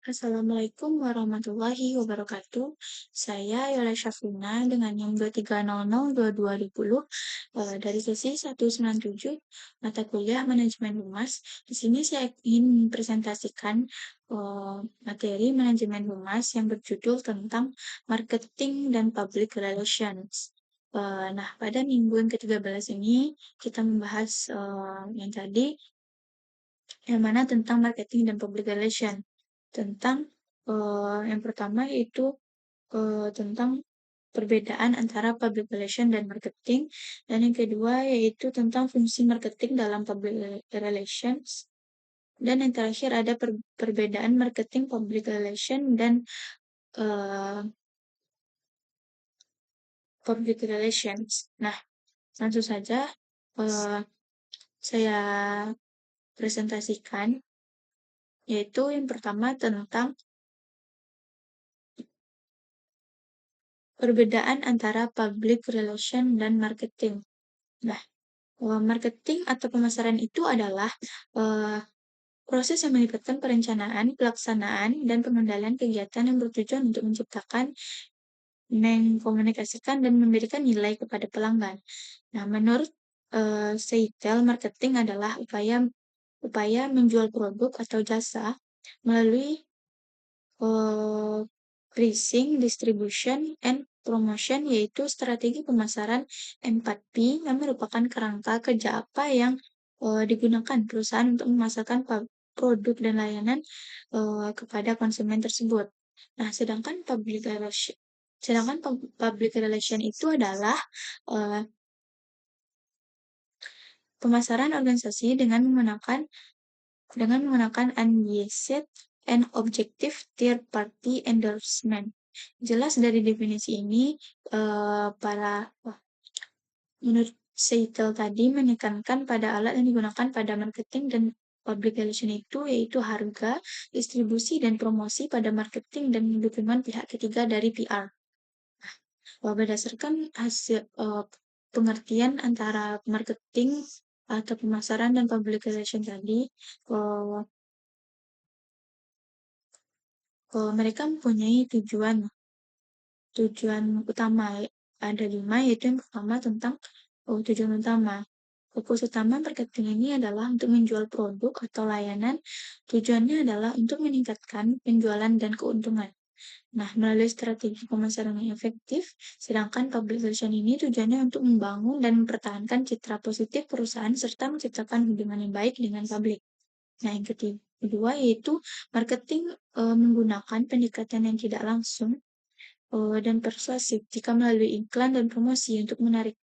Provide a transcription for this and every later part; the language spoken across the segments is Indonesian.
Assalamualaikum warahmatullahi wabarakatuh. Saya Yola Syafina dengan NIM 2300220 dari sesi 197 mata kuliah Manajemen Humas. Di sini saya ingin mempresentasikan materi Manajemen Humas yang berjudul tentang Marketing dan Public Relations. Nah, pada minggu yang ke-13 ini kita membahas yang tadi yang mana tentang marketing dan public relation. Tentang yang pertama yaitu tentang perbedaan antara public relation dan marketing, dan yang kedua yaitu tentang fungsi marketing dalam public relations, dan yang terakhir ada perbedaan marketing public relation dan uh, public relations. Nah, langsung saja uh, saya presentasikan, yaitu yang pertama tentang perbedaan antara public relation dan marketing. Nah, marketing atau pemasaran itu adalah proses yang melibatkan perencanaan, pelaksanaan, dan pengendalian kegiatan yang bertujuan untuk menciptakan, mengkomunikasikan, dan memberikan nilai kepada pelanggan. Nah, menurut Seitel, marketing adalah upaya menjual produk atau jasa melalui pricing, distribution, and promotion, yaitu strategi pemasaran 4P yang merupakan kerangka kerja apa yang digunakan perusahaan untuk memasarkan produk dan layanan kepada konsumen tersebut. Nah, public relation itu adalah uh, pemasaran organisasi dengan menggunakan unbiased and objective third party endorsement. Jelas dari definisi ini, menurut Seitel tadi menekankan pada alat yang digunakan pada marketing dan public relation itu, yaitu harga, distribusi, dan promosi pada marketing dan dukungan pihak ketiga dari PR. Berdasarkan hasil pengertian antara marketing atau pemasaran dan public relation tadi, mereka mempunyai tujuan utama, ada 5, yaitu yang pertama tentang tujuan utama. Fokus utama marketing ini adalah untuk menjual produk atau layanan. Tujuannya adalah untuk meningkatkan penjualan dan keuntungan. Nah, melalui strategi pemasaran yang efektif, sedangkan public relation ini tujuannya untuk membangun dan mempertahankan citra positif perusahaan serta menciptakan hubungan yang baik dengan publik. Nah, yang kedua yaitu marketing menggunakan pendekatan yang tidak langsung dan persuasif jika melalui iklan dan promosi untuk menarik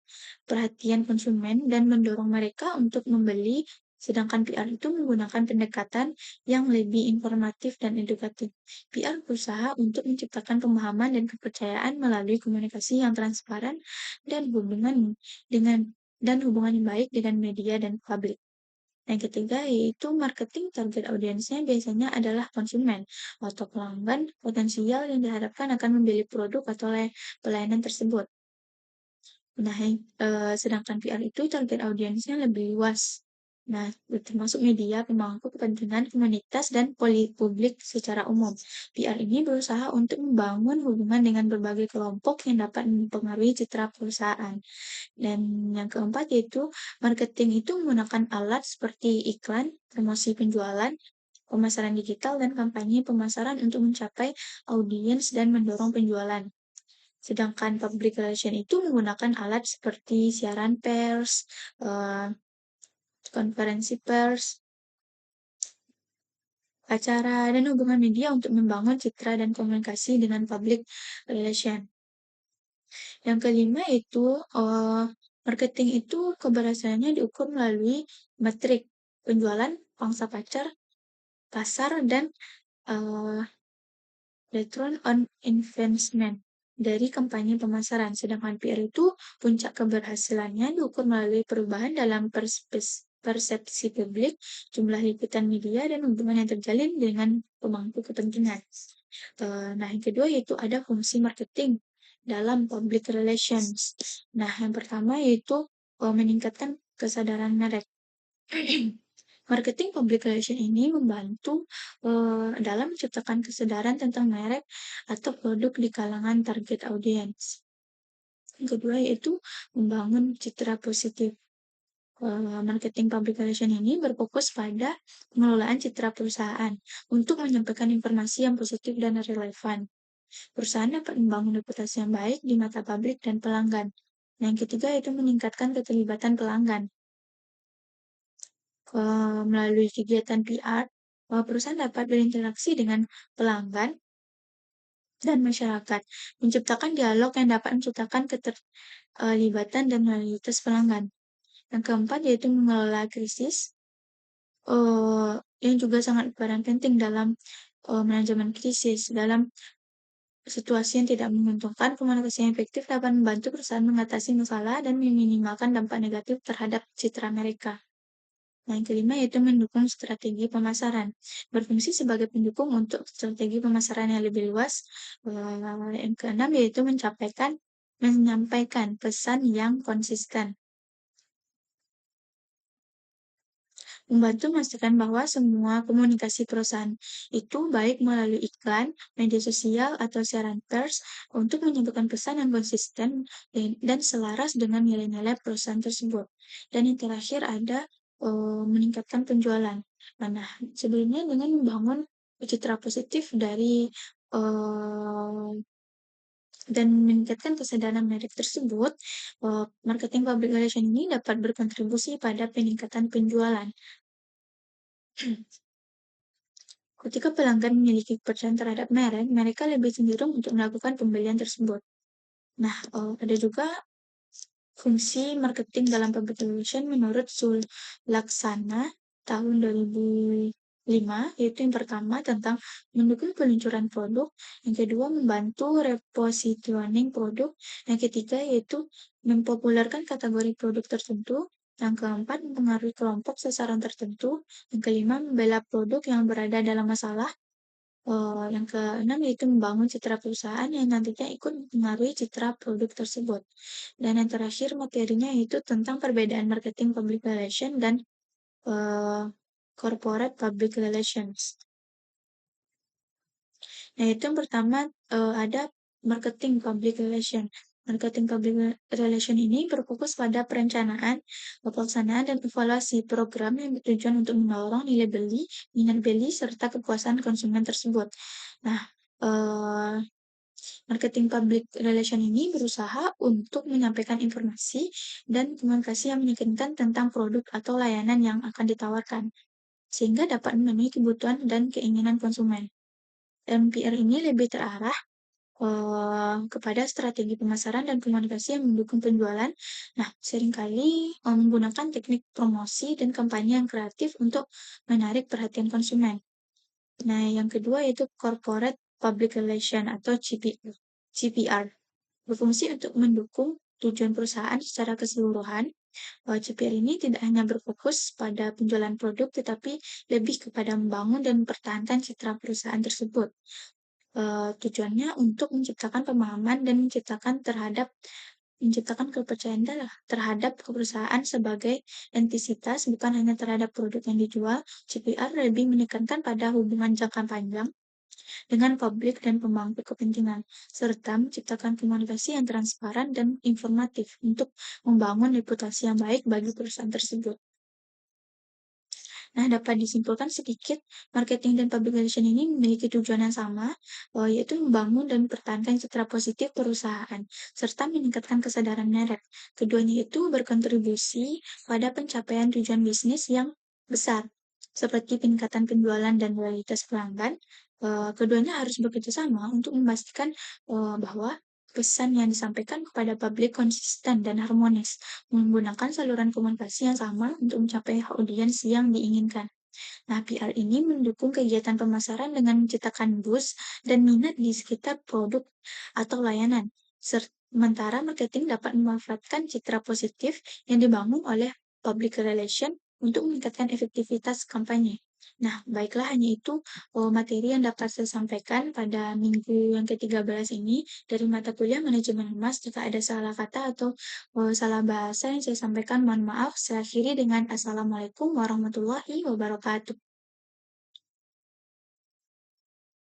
perhatian konsumen dan mendorong mereka untuk membeli, sedangkan PR itu menggunakan pendekatan yang lebih informatif dan edukatif. PR berusaha untuk menciptakan pemahaman dan kepercayaan melalui komunikasi yang transparan dan hubungan yang baik dengan media dan publik. Yang ketiga yaitu marketing target audiensnya biasanya adalah konsumen atau pelanggan potensial yang diharapkan akan membeli produk atau pelayanan tersebut. Nah, sedangkan PR itu target audiensnya lebih luas. Nah, termasuk media, pemangku kepentingan, komunitas, dan publik secara umum. PR ini berusaha untuk membangun hubungan dengan berbagai kelompok yang dapat mempengaruhi citra perusahaan. Dan yang keempat yaitu marketing itu menggunakan alat seperti iklan, promosi penjualan, pemasaran digital, dan kampanye pemasaran untuk mencapai audiens dan mendorong penjualan. Sedangkan public relation itu menggunakan alat seperti siaran pers, konferensi pers, acara, dan hubungan media untuk membangun citra dan komunikasi dengan public relation. Yang kelima itu marketing itu keberhasilannya diukur melalui metrik penjualan, pangsa pasar, dan return on investment dari kampanye pemasaran. Sedangkan PR itu puncak keberhasilannya diukur melalui perubahan dalam persepsi publik, jumlah liputan media, dan hubungan yang terjalin dengan pemangku kepentingan. Nah, yang kedua yaitu ada fungsi marketing dalam public relations. Nah, yang pertama yaitu meningkatkan kesadaran merek. Marketing public relation ini membantu dalam menciptakan kesadaran tentang merek atau produk di kalangan target audiens. Yang kedua yaitu membangun citra positif. Marketing public relation ini berfokus pada pengelolaan citra perusahaan untuk menyampaikan informasi yang positif dan relevan. Perusahaan dapat membangun reputasi yang baik di mata publik dan pelanggan. Nah, yang ketiga yaitu meningkatkan keterlibatan pelanggan. Melalui kegiatan PR, perusahaan dapat berinteraksi dengan pelanggan dan masyarakat, menciptakan dialog yang dapat menciptakan keterlibatan dan loyalitas pelanggan. Yang keempat yaitu mengelola krisis, yang juga sangat berperan penting dalam manajemen krisis. Dalam situasi yang tidak menguntungkan, komunikasi yang efektif dapat membantu perusahaan mengatasi masalah dan meminimalkan dampak negatif terhadap citra mereka. Nah, yang kelima yaitu mendukung strategi pemasaran. Berfungsi sebagai pendukung untuk strategi pemasaran yang lebih luas. Yang keenam yaitu menyampaikan pesan yang konsisten. Membantu memastikan bahwa semua komunikasi perusahaan itu baik melalui iklan, media sosial, atau siaran pers untuk menyampaikan pesan yang konsisten dan selaras dengan nilai-nilai perusahaan tersebut. Dan yang terakhir ada meningkatkan penjualan. Nah, sebelumnya dengan membangun citra positif dan meningkatkan kesadaran merek tersebut, marketing public relation ini dapat berkontribusi pada peningkatan penjualan. Ketika pelanggan memiliki kepercayaan terhadap merek, mereka lebih cenderung untuk melakukan pembelian tersebut. Nah, ada juga fungsi marketing dalam public relation menurut Sulaksana tahun 2005, yaitu yang pertama tentang mendukung peluncuran produk, yang kedua membantu repositioning produk, yang ketiga yaitu mempopulerkan kategori produk tertentu, yang keempat mempengaruhi kelompok sasaran tertentu, yang kelima membela produk yang berada dalam masalah, yang keenam yaitu membangun citra perusahaan yang nantinya ikut mempengaruhi citra produk tersebut. Dan yang terakhir materinya yaitu tentang perbedaan marketing public relation dan corporate public relations. Nah, itu yang pertama ada marketing public relation. Marketing public relation ini berfokus pada perencanaan, pelaksanaan, dan evaluasi program yang bertujuan untuk mendorong nilai beli, minat beli, serta kepuasan konsumen tersebut. Nah, marketing public relation ini berusaha untuk menyampaikan informasi dan komunikasi yang meyakinkan tentang produk atau layanan yang akan ditawarkan, sehingga dapat memenuhi kebutuhan dan keinginan konsumen. MPR ini lebih terarah kepada strategi pemasaran dan komunikasi yang mendukung penjualan. Nah, seringkali menggunakan teknik promosi dan kampanye yang kreatif untuk menarik perhatian konsumen. Nah, yang kedua yaitu corporate public relation atau CPR. Berfungsi untuk mendukung tujuan perusahaan secara keseluruhan. CPR ini tidak hanya berfokus pada penjualan produk, tetapi lebih kepada membangun dan mempertahankan citra perusahaan tersebut. Tujuannya untuk menciptakan pemahaman dan menciptakan kepercayaan terhadap perusahaan sebagai entitas, bukan hanya terhadap produk yang dijual. CPR lebih menekankan pada hubungan jangka panjang dengan publik dan pemangku kepentingan, serta menciptakan komunikasi yang transparan dan informatif untuk membangun reputasi yang baik bagi perusahaan tersebut. Nah, dapat disimpulkan sedikit, marketing dan public relation ini memiliki tujuan yang sama, yaitu membangun dan mempertahankan citra positif perusahaan, serta meningkatkan kesadaran merek. Keduanya itu berkontribusi pada pencapaian tujuan bisnis yang besar, seperti peningkatan penjualan dan loyalitas pelanggan. Keduanya harus bekerja sama untuk memastikan bahwa pesan yang disampaikan kepada publik konsisten dan harmonis, menggunakan saluran komunikasi yang sama untuk mencapai audiens yang diinginkan. Nah, PR ini mendukung kegiatan pemasaran dengan menciptakan buzz dan minat di sekitar produk atau layanan. Sementara marketing dapat memanfaatkan citra positif yang dibangun oleh public relation untuk meningkatkan efektivitas kampanye. Nah, baiklah hanya itu, materi yang dapat saya sampaikan pada minggu yang ke-13 ini dari mata kuliah manajemen humas. Jika ada salah kata atau, salah bahasa yang saya sampaikan mohon maaf. Saya akhiri dengan Assalamualaikum warahmatullahi wabarakatuh.